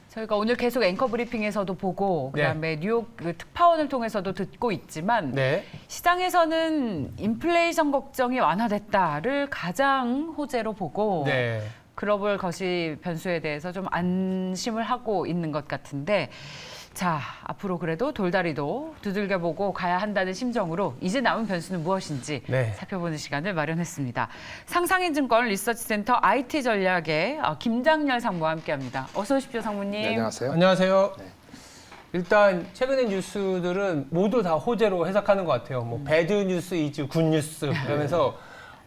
저희가 오늘 계속 앵커 브리핑에서도 보고 그다음에 뉴욕 그 특파원을 통해서도 듣고 있지만 시장에서는 인플레이션 걱정이 완화됐다를 가장 호재로 보고 글로벌 거시 변수에 대해서 좀 안심을 하고 있는 것 같은데 자, 앞으로 그래도 돌다리도 두들겨보고 가야 한다는 심정으로 이제 남은 변수는 무엇인지 살펴보는 시간을 마련했습니다. 상상인증권 리서치센터 IT 전략의 김장렬 상무와 함께합니다. 어서 오십시오, 상무님. 네, 안녕하세요. 안녕하세요. 일단 최근의 뉴스들은 모두 다 호재로 해석하는 것 같아요. 뭐 배드 뉴스 이즈 굿 뉴스 그러면서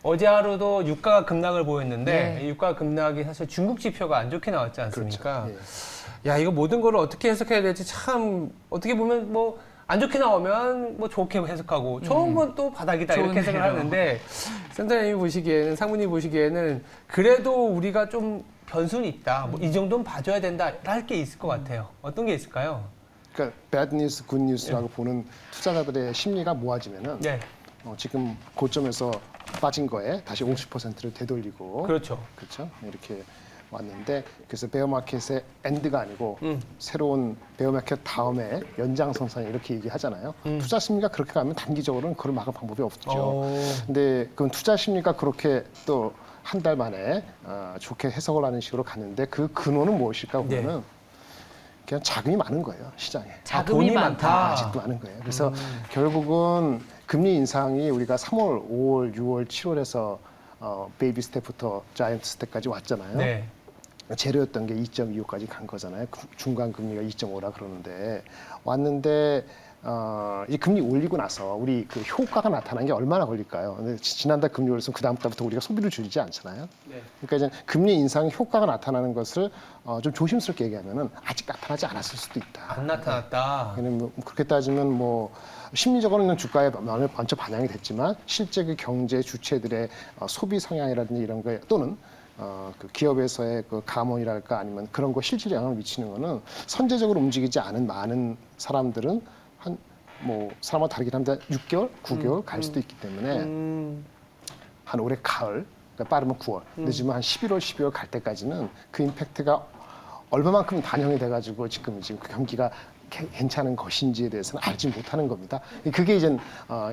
어제 하루도 유가가 급락을 보였는데 유가 급락이 사실 중국 지표가 안 좋게 나왔지 않습니까? 그렇죠. 야, 이거 모든 거를 어떻게 해석해야 될지 참 어떻게 보면 뭐 안 좋게 나오면 뭐 좋게 해석하고 좋은 건 또 바닥이다 이렇게 해석을 하는데 센터장님이 보시기에는 상무님 보시기에는 그래도 우리가 좀 변수는 있다. 뭐 이 정도는 봐줘야 된다 할 게 있을 것 같아요. 어떤 게 있을까요? 그러니까 배드 뉴스, 굿 뉴스라고 보는 투자자들의 심리가 모아지면은 지금 고점에서 빠진 거에 다시 50%를 되돌리고 그렇죠. 이렇게 왔는데 그래서 베어마켓의 엔드가 아니고 새로운 베어마켓 다음에 연장선상 이렇게 얘기하잖아요. 투자 심리가 그렇게 가면 단기적으로는 그걸 막을 방법이 없죠. 근데 그럼 투자 심리가 그렇게 또 한 달 만에 좋게 해석을 하는 식으로 갔는데 그 근원은 무엇일까 보면은 그냥 자금이 많은 거예요, 시장에. 자금이 많다. 아직도 많은 거예요. 그래서 결국은 금리 인상이 우리가 3월, 5월, 6월, 7월에서 베이비 스텝부터 자이언트 스텝까지 왔잖아요. 제로였던 게 2.25까지 간 거잖아요. 중간 금리가 2.5라 그러는데 왔는데 이 금리 올리고 나서 우리 그 효과가 나타나는 게 얼마나 걸릴까요? 근데 지난달 금리 올렸으면 그 다음 달부터 우리가 소비를 줄이지 않잖아요. 그러니까 이제 금리 인상 효과가 나타나는 것을 좀 조심스럽게 얘기하면은 아직 나타나지 않았을 수도 있다. 안 나타났다. 뭐 그렇게 따지면 뭐 심리적으로는 주가에 먼저 반영이 됐지만 실제 그 경제 주체들의 소비 성향이라든지 이런 거에 또는 그 기업에서의 그 감원이랄까 아니면 그런 거 실질에 영향을 미치는 거는 선제적으로 움직이지 않은 많은 사람들은 한 뭐 사람마다 다르긴 한데 6개월, 9개월 갈 수도 있기 때문에 한 올해 가을, 그러니까 빠르면 9월, 늦으면 한 11월, 12월 갈 때까지는 그 임팩트가 얼마만큼 반영이 돼가지고 지금 그 경기가 괜찮은 것인지에 대해서는 알지 못하는 겁니다. 그게 이제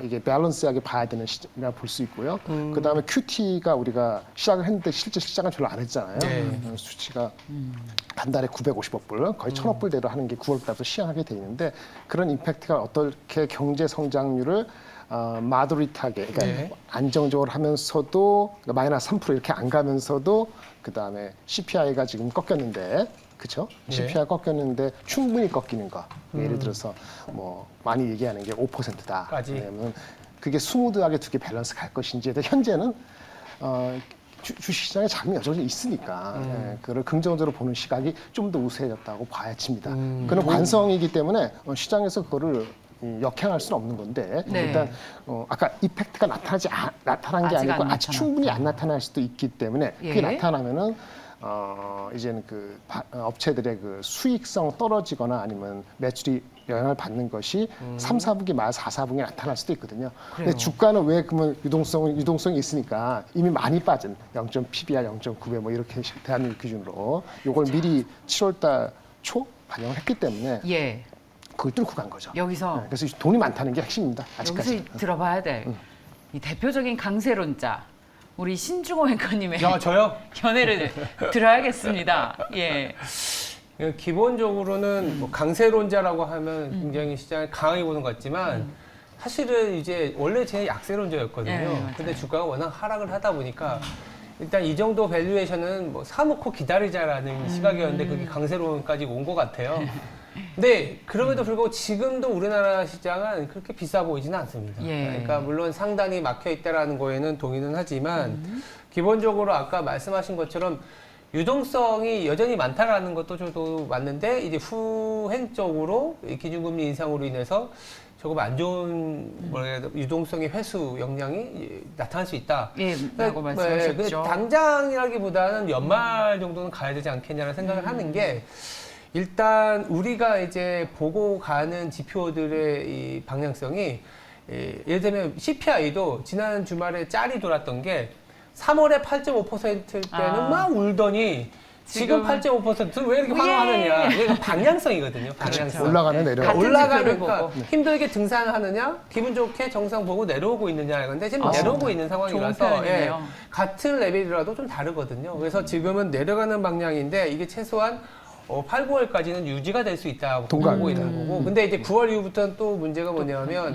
이게 밸런스하게 봐야 되는 시점이라 볼 수 있고요. 그 다음에 QT가 우리가 시작을 했는데 실제 시작은 별로 안 했잖아요. 수치가 한 달에 950억 불, 거의 1000억 불대로 하는 게 9월 달부터 시행하게 돼 있는데 그런 임팩트가 어떻게 경제 성장률을 마더리트하게, 그러니까 안정적으로 하면서도 그러니까 마이너스 3% 이렇게 안 가면서도 그 다음에 CPI가 지금 꺾였는데. 그렇죠? CPI 꺾였는데 충분히 꺾이는 거. 예를 들어서 뭐 많이 얘기하는 게 5%다. 왜냐면 그게 스무드하게 두 개 밸런스 갈 것인지에 대해 현재는 주식시장에 자금이 여전히 있으니까 그걸 긍정적으로 보는 시각이 좀 더 우세해졌다고 봐야 칩니다. 그건 관성이기 때문에 시장에서 그거를 역행할 수는 없는 건데 일단 아까 이펙트가 나타난 게 아니고 아직 충분히 안 나타날 수도 있기 때문에 그게 나타나면은 이제는 그 업체들의 그 수익성 떨어지거나 아니면 매출이 영향을 받는 것이 3, 4분기 말 4, 4분기에 나타날 수도 있거든요. 근데 주가는 왜 그러면 유동성이 있으니까 이미 많이 빠진 0. PBR 0.9배 뭐 이렇게 대한민국 기준으로 이걸 미리 7월달 초 반영을 했기 때문에 그걸 뚫고 간 거죠. 여기서 그래서 돈이 많다는 게 핵심입니다. 아직까지. 여기서 들어봐야 돼. 이 대표적인 강세론자. 우리 신중호 앵커님의 저요? 견해를 들어야겠습니다. 기본적으로는 뭐 강세론자라고 하면 굉장히 시장을 강하게 보는 것 같지만 사실은 이제 원래 제 약세론자였거든요. 근데 주가가 워낙 하락을 하다 보니까 일단 이 정도 밸류에이션은 뭐 사놓고 기다리자라는 시각이었는데 그게 강세론까지 온 것 같아요. 근데 그럼에도 불구하고 지금도 우리나라 시장은 그렇게 비싸 보이지는 않습니다. 그러니까 물론 상단이 막혀 있다라는 거에는 동의는 하지만 기본적으로 아까 말씀하신 것처럼 유동성이 여전히 많다라는 것도 저도 맞는데 이제 후행적으로 기준금리 인상으로 인해서 조금 안 좋은 유동성의 회수 역량이 나타날 수 있다. 라고 말씀하셨죠. 당장이라기보다는 연말 정도는 가야 되지 않겠냐는 생각을 하는 게 일단 우리가 이제 보고 가는 지표들의 이 방향성이 예를 들면 CPI도 지난 주말에 짤이 돌았던 게 3월에 8.5%일 때는 막 울더니 지금 8.5%는 왜 이렇게 환호하느냐. 이게 방향성이거든요. 방향성. 올라가는 내려가는. 올라가니까 힘들게 등산하느냐, 기분 좋게 정상 보고 내려오고 있느냐. 근데 지금 내려오고 있는 상황이라서 같은 레벨이라도 좀 다르거든요. 그래서 지금은 내려가는 방향인데 이게 최소한 8, 9월까지는 유지가 될 수 있다고 보고 있는 거고. 근데 이제 9월 이후부터는 또 문제가 뭐냐면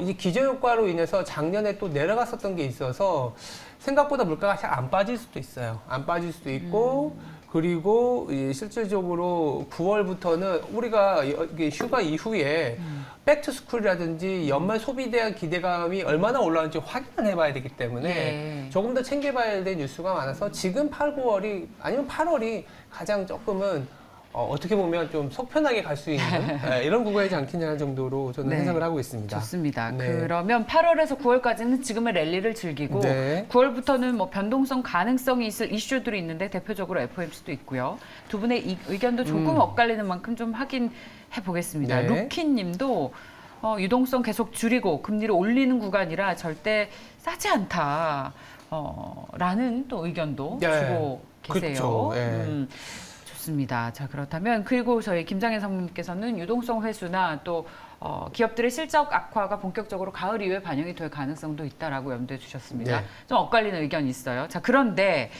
이제 기저효과로 인해서 작년에 또 내려갔었던 게 있어서 생각보다 물가가 잘 안 빠질 수도 있어요. 안 빠질 수도 있고 그리고 실질적으로 9월부터는 우리가 이게 휴가 이후에 백투스쿨이라든지 연말 소비에 대한 기대감이 얼마나 올라오는지 확인을 해봐야 되기 때문에 조금 더 챙겨봐야 될 뉴스가 많아서 지금 8, 9월이 아니면 8월이 가장 조금은 어떻게 보면 좀 속편하게 갈 수 있는 이런 구간이지 않겠냐 정도로 저는 해석을 하고 있습니다. 좋습니다. 그러면 8월에서 9월까지는 지금의 랠리를 즐기고 9월부터는 뭐 변동성 가능성이 있을 이슈들이 있는데 대표적으로 FOMC도 있고요. 두 분의 의견도 조금 엇갈리는 만큼 좀 확인해 보겠습니다. 루키님도 유동성 계속 줄이고 금리를 올리는 구간이라 절대 싸지 않다. 라는 또 의견도 주고 계세요. 그렇죠. 좋습니다. 자, 그렇다면 그리고 저희 김장현 상무님께서는 유동성 회수나 또 기업들의 실적 악화가 본격적으로 가을 이후에 반영이 될 가능성도 있다라고 염두에 주셨습니다. 좀 엇갈리는 의견이 있어요. 자, 그런데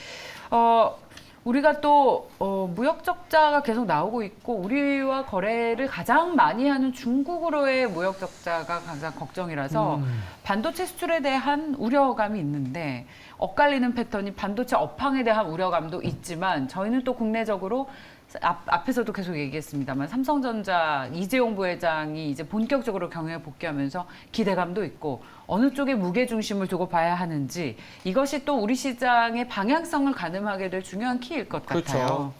우리가 또 무역 적자가 계속 나오고 있고 우리와 거래를 가장 많이 하는 중국으로의 무역 적자가 가장 걱정이라서 반도체 수출에 대한 우려감이 있는데 엇갈리는 패턴이 반도체 업황에 대한 우려감도 있지만 저희는 또 국내적으로 앞에서도 계속 얘기했습니다만 삼성전자 이재용 부회장이 이제 본격적으로 경영에 복귀하면서 기대감도 있고 어느 쪽에 무게 중심을 두고 봐야 하는지 이것이 또 우리 시장의 방향성을 가늠하게 될 중요한 키일 것 같아요.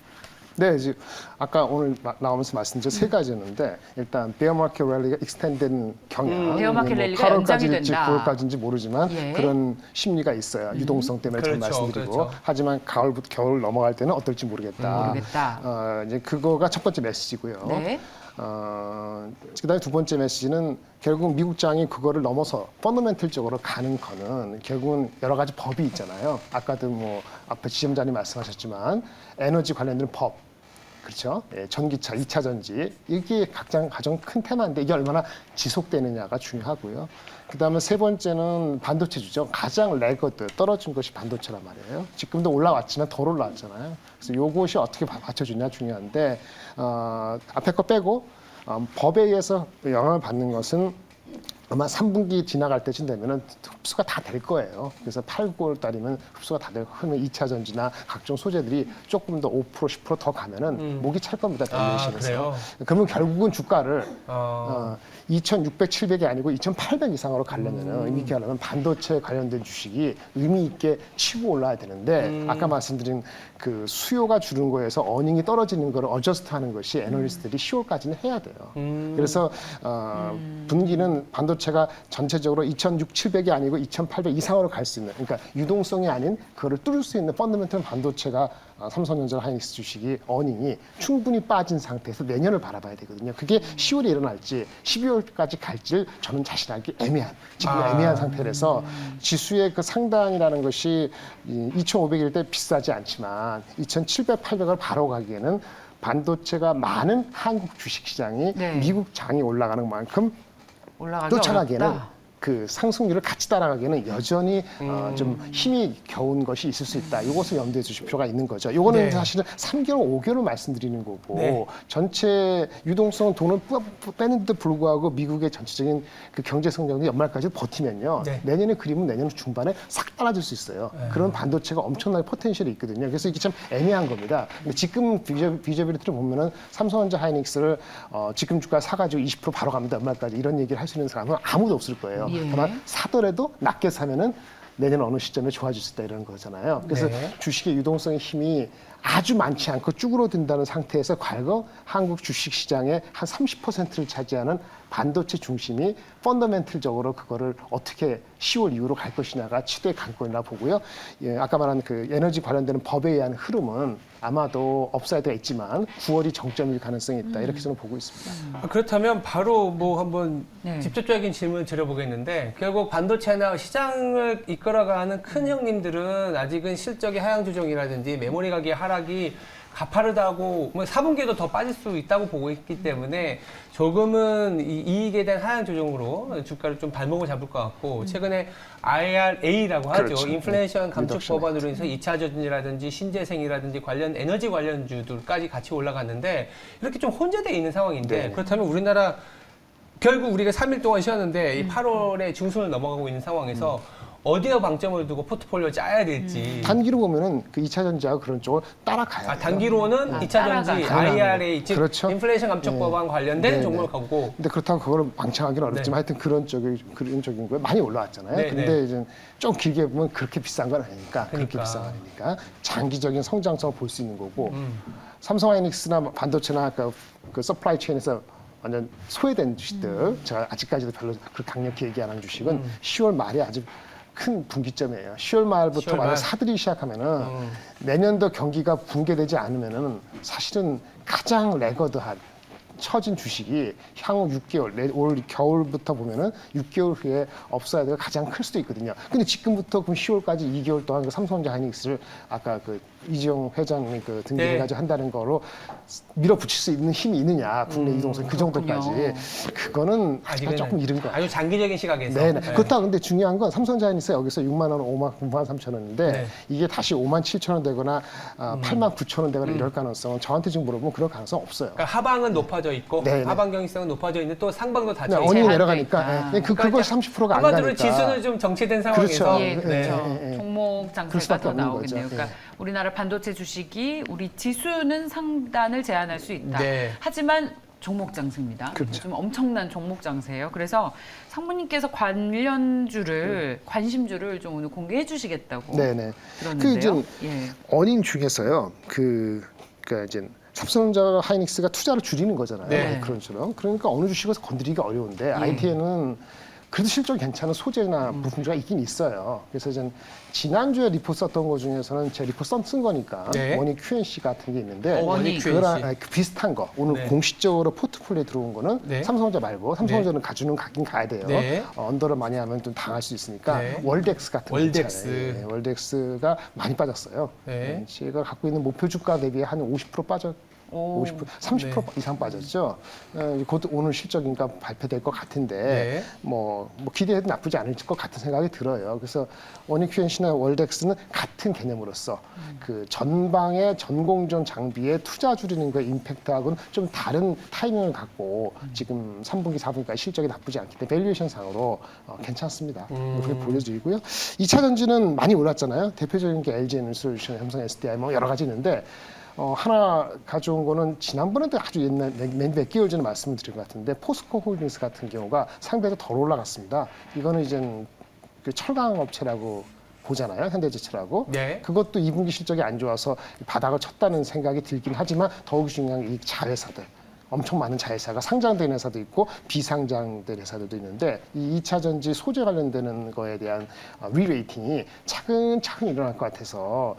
네, 이제 아까 오늘 나오면서 말씀드린 세 가지였는데 일단 베어 마켓 랠리가 익스텐된 경향, 베어 마켓 랠리가 연장이 8월까지일지 된다. 9월까지인지 모르지만 그런 심리가 있어요. 유동성 때문에 말씀드리고 하지만 가을부터 겨울 넘어갈 때는 어떨지 모르겠다. 이제 그거가 첫 번째 메시지고요. 그다음에 두 번째 메시지는 결국 미국장이 그거를 넘어서 펀더멘털적으로 가는 거는 결국은 여러 가지 법이 있잖아요. 아까도 뭐 앞에 지점장님 말씀하셨지만 에너지 관련된 법. 그렇죠. 전기차, 2차 전지 이게 가장 큰 테마인데 이게 얼마나 지속되느냐가 중요하고요. 그다음에 세 번째는 반도체주죠. 가장 레거드 떨어진 것이 반도체란 말이에요. 지금도 올라왔지만 덜 올라왔잖아요. 그래서 요것이 어떻게 받쳐주냐 중요한데 앞에 거 빼고 법에 의해서 영향을 받는 것은 아마 3분기 지나갈 때쯤 되면은 흡수가 다 될 거예요. 그래서 8, 9월 달이면 흡수가 다 되고 그러면 2차 전지나 각종 소재들이 조금 더 5%, 10% 더 가면은 목이 찰 겁니다. 밸류에이션에서. 그러면 결국은 주가를 2,600, 700이 아니고 2,800 이상으로 가려면은 의미 있게 하려면 반도체 관련된 주식이 의미 있게 치고 올라야 되는데 아까 말씀드린 그 수요가 줄은 거에서 어닝이 떨어지는 거를 어저스트하는 것이 애널리스트들이 10월까지는 해야 돼요. 그래서 분기는 반도체가 전체적으로 2,600, 700이 아니고 2,800 이상으로 갈 수 있는 그러니까 유동성이 아닌 그거를 뚫을 수 있는 펀더멘털 반도체가 삼성전자 하이닉스 주식이 어닝이 충분히 빠진 상태에서 내년을 바라봐야 되거든요. 그게 10월에 일어날지 12월까지 갈지를 저는 자신하기 지금 애매한 상태라서 지수의 그 상단이라는 것이 2,500일 때 비싸지 않지만 2,700, 800을 바로 가기에는 반도체가 많은 한국 주식시장이 미국 장이 올라가는 만큼 쫓아가기에는 어렵다. 그 상승률을 같이 따라가기에는 여전히 좀 힘이 겨운 것이 있을 수 있다. 이것을 염두에 두실 필요가 있는 거죠. 이거는 사실은 3개월, 5개월을 말씀드리는 거고 전체 유동성 돈을 빼는데도 불구하고 미국의 전체적인 그 경제 성장이 연말까지 버티면요. 내년의 그림은 내년 중반에 싹 달라질 수 있어요. 그런 반도체가 엄청나게 포텐셜이 있거든요. 그래서 이게 참 애매한 겁니다. 근데 지금 비저빌리티를 보면은 삼성전자 하이닉스를 지금 주가 사가지고 20% 바로 갑니다. 연말까지 이런 얘기를 할 수 있는 사람은 아무도 없을 거예요. 다만 사더라도 낮게 사면은 내년 어느 시점에 좋아질 수 있다 이런 거잖아요. 그래서 주식의 유동성의 힘이 아주 많지 않고 쭈그러든다는 상태에서 과거 한국 주식시장의 한 30%를 차지하는 반도체 중심이 펀더멘틀적으로 그거를 어떻게 10월 이후로 갈 것이냐가 치도의 관건이라 보고요. 예, 아까 말한 그 에너지 관련되는 법에 의한 흐름은 아마도 업사이드가 있지만 9월이 정점일 가능성이 있다. 이렇게 저는 보고 있습니다. 그렇다면 바로 뭐 한번 네. 직접적인 질문을 드려보겠는데 결국 반도체나 시장을 이끌어가는 큰 형님들은 아직은 실적의 하향 조정이라든지 메모리 가격의 하락이 가파르다고 뭐 4분기에도 더 빠질 수 있다고 보고 있기 때문에 조금은 이 이익에 대한 하향 조정으로 주가를 좀 발목을 잡을 것 같고 최근에 IRA라고 하죠. 그렇죠. 인플레이션 감축 리덕션 법안으로 인해서 2차 전지라든지 신재생이라든지 관련 에너지 관련주들까지 같이 올라갔는데 이렇게 좀 혼재되어 있는 상황인데 네. 그렇다면 우리나라 결국 우리가 3일 동안 쉬었는데 이 8월에 중순을 넘어가고 있는 상황에서 어디에 방점을 두고 포트폴리오 짜야 될지. 단기로 보면은 그 2차 전지하고 그런 쪽을 따라가요. 단기로는 2차 전지, 따라가요. IRA, 즉 그렇죠. 인플레이션 감축 네. 법안 관련된 네, 종목을 네. 가고. 근데 그렇다고 그걸 방창하기는 어렵지만 하여튼 그런 쪽인 거에 많이 올라왔잖아요. 네, 근데 네. 이제 좀 길게 보면 그렇게 비싼 건 아니니까. 그렇게 그러니까. 비싼 건 아니니까 장기적인 성장성을 볼 수 있는 거고 삼성하이닉스나 반도체나 그 서플라이 체인에서 완전 소외된 주식들 제가 아직까지도 별로 그렇게 강력히 얘기 안 하는 주식은 10월 말에 아주 큰 분기점이에요. 10월 말부터 10월 말. 만약 사들이 시작하면은 내년도 경기가 붕괴되지 않으면은 사실은 가장 레거드한 처진 주식이 향후 6개월, 올 겨울부터 보면은 6개월 후에 업사이드가 가장 클 수도 있거든요. 근데 지금부터 그럼 10월까지 2개월 동안 그 삼성전자 하이닉스를 아까 그 이재용 회장님이 그 등기해가지고 한다는 거로 밀어붙일 수 있는 힘이 있느냐, 국내 이동성 그 정도까지. 그거는 아직은 조금 이른 것 같아요. 아주 장기적인 시각에서. 네네. 그렇다 근데 중요한 건 삼성전자 하이닉스가 여기서 6만 원, 5만 3천 원인데 네. 이게 다시 5만 7천 원 되거나 8만 9천 원 되거나 이럴 가능성은 저한테 지금 물어보면 그럴 가능성 없어요. 그러니까 하방은 높아져 있고 네네. 하방 경직성은 높아져 있는데 또 상방도 닫혀 그냥 있고. 원이 제한돼 내려가니까 있다. 예. 그것이 30%가 안 한마디로 가니까. 지수는 좀 정체된 상황에서. 그렇죠. 예, 그렇죠. 예. 종목 그럴 장세가 수밖에 더 없는 나오겠네요. 거죠. 그러니까 우리나라 반도체 주식이 우리 지수는 상단을 제한할 수 있다. 네. 하지만 종목 장세입니다. 그렇죠. 좀 엄청난 종목 장세예요. 그래서 상무님께서 관련주를 관심주를 좀 오늘 공개해 주시겠다고 네네. 들었는데요. 그 예. 어닝 중에서요. 그러니까 이제 삼성전자 하이닉스가 투자를 줄이는 거잖아요. 네. 그런 처럼. 그러니까 어느 주식을 건드리기가 어려운데 IT에는 그래도 실적이 괜찮은 소재나 부품주가 있긴 있어요. 그래서 전 지난주에 리포트 썼던 거 중에서는 제 리포트 쓴 거니까 네. 원익 QNC 같은 게 있는데 원익 그거랑 비슷한 거 오늘 네. 공식적으로 포트폴리오에 들어온 거는 네. 삼성전자 말고 삼성전자는 가주는 가긴 가야 돼요. 네. 언더를 많이 하면 좀 당할 수 있으니까 네. 월덱스 같은 거 월덱스. 있잖아요. 네, 월덱스가 많이 빠졌어요. 네. 제가 갖고 있는 목표 주가 대비 한 50% 빠졌. 오. 50%, 30% 이상 빠졌죠. 곧 오늘 실적인가 발표될 것 같은데 네. 뭐 기대해도 나쁘지 않을 것 같은 생각이 들어요. 그래서 원익 QNC나 월덱스는 같은 개념으로서 그 전방의 전공정 장비에 투자 줄이는 거에 임팩트하고는 좀 다른 타이밍을 갖고 지금 3분기, 4분기까지 실적이 나쁘지 않기 때문에 밸류에이션 상으로 괜찮습니다. 그렇게 보여드리고요. 2차 전지는 많이 올랐잖아요. 대표적인 게 LG 에너지솔루션, 삼성 SDI 뭐 여러 가지 있는데 하나 가져온 거는 지난번에도 아주 옛날 몇 개월 전에 말씀을 드린 것 같은데 포스코 홀딩스 같은 경우가 상대적으로 덜 올라갔습니다. 이거는 이제 그 철강 업체라고 보잖아요. 현대제철하고. 네. 그것도 2분기 실적이 안 좋아서 바닥을 쳤다는 생각이 들긴 하지만 더욱 중요한 게 이 자회사들. 엄청 많은 자회사가 상장된 회사도 있고 비상장된 회사들도 있는데 이 2차 전지 소재 관련되는 거에 대한 리레이팅이 차근차근 일어날 것 같아서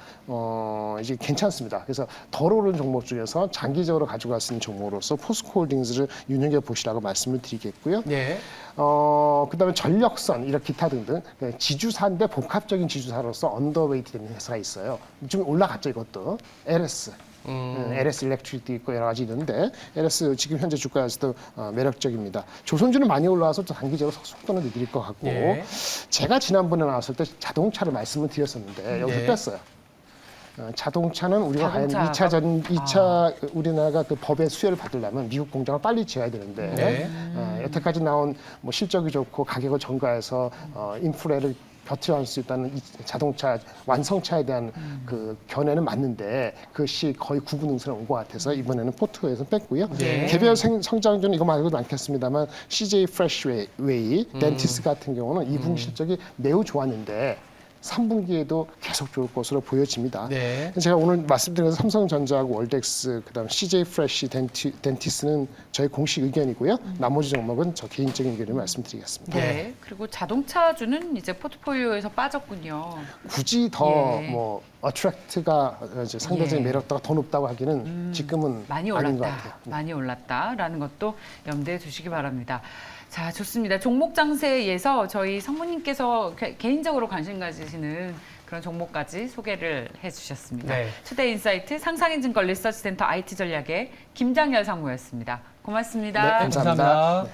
이제 괜찮습니다. 그래서 덜 오른 종목 중에서 장기적으로 가지고 갈 수 있는 종목으로서 포스코홀딩스를 눈여겨 보시라고 말씀을 드리겠고요. 네. 그다음에 전력선, 이런 기타 등등 지주사인데 복합적인 지주사로서 언더웨이트 되는 회사가 있어요. 좀 올라갔죠 이것도. LS. LS 일렉트릭도 있고 여러 가지 있는데 LS 지금 현재 주가에서도 매력적입니다. 조선주는 많이 올라와서 또 단기적으로 속도는 느릴 것 같고 예. 제가 지난번에 나왔을 때 자동차를 말씀을 드렸었는데 여기서 네. 뺐어요. 자동차는 우리가 과연 자동차가- 2차 우리나라가 그 법의 수혜를 받으려면 미국 공장을 빨리 지어야 되는데 네. 여태까지 나온 뭐 실적이 좋고 가격을 전가해서 인프레를 벼트할 수 있다는 이 자동차 완성차에 대한 그 견해는 맞는데 그것이 거의 구분응선에 온 것 같아서 이번에는 포트에서 뺐고요. 네. 개별 성장주는 이거 말고도 많겠습니다만 CJ 프레쉬웨이, 덴티스 같은 경우는 2분기 실적이 매우 좋았는데 3분기에도 계속 좋을 것으로 보여집니다. 네. 제가 오늘 말씀드린 삼성전자하고 월덱스, 그다음 CJ 프레시, 덴티스는 저희 공식 의견이고요. 나머지 종목은 저 개인적인 의견을 말씀드리겠습니다. 네. 그리고 자동차주는 이제 포트폴리오에서 빠졌군요. 굳이 더 예. 뭐 어트랙트가 이제 상대적인 예. 매력도가 더 높다고 하기는 지금은 많이 아닌 것 올랐다. 같아요. 네. 많이 올랐다라는 것도 염두에 두시기 바랍니다. 자, 좋습니다. 종목 장세에서 저희 성모님께서 개인적으로 관심 가지시는 그런 종목까지 소개를 해주셨습니다. 네. 투데이 인사이트 상상인증권 리서치센터 IT 전략의 김장열 상무였습니다. 고맙습니다. 네, 감사합니다.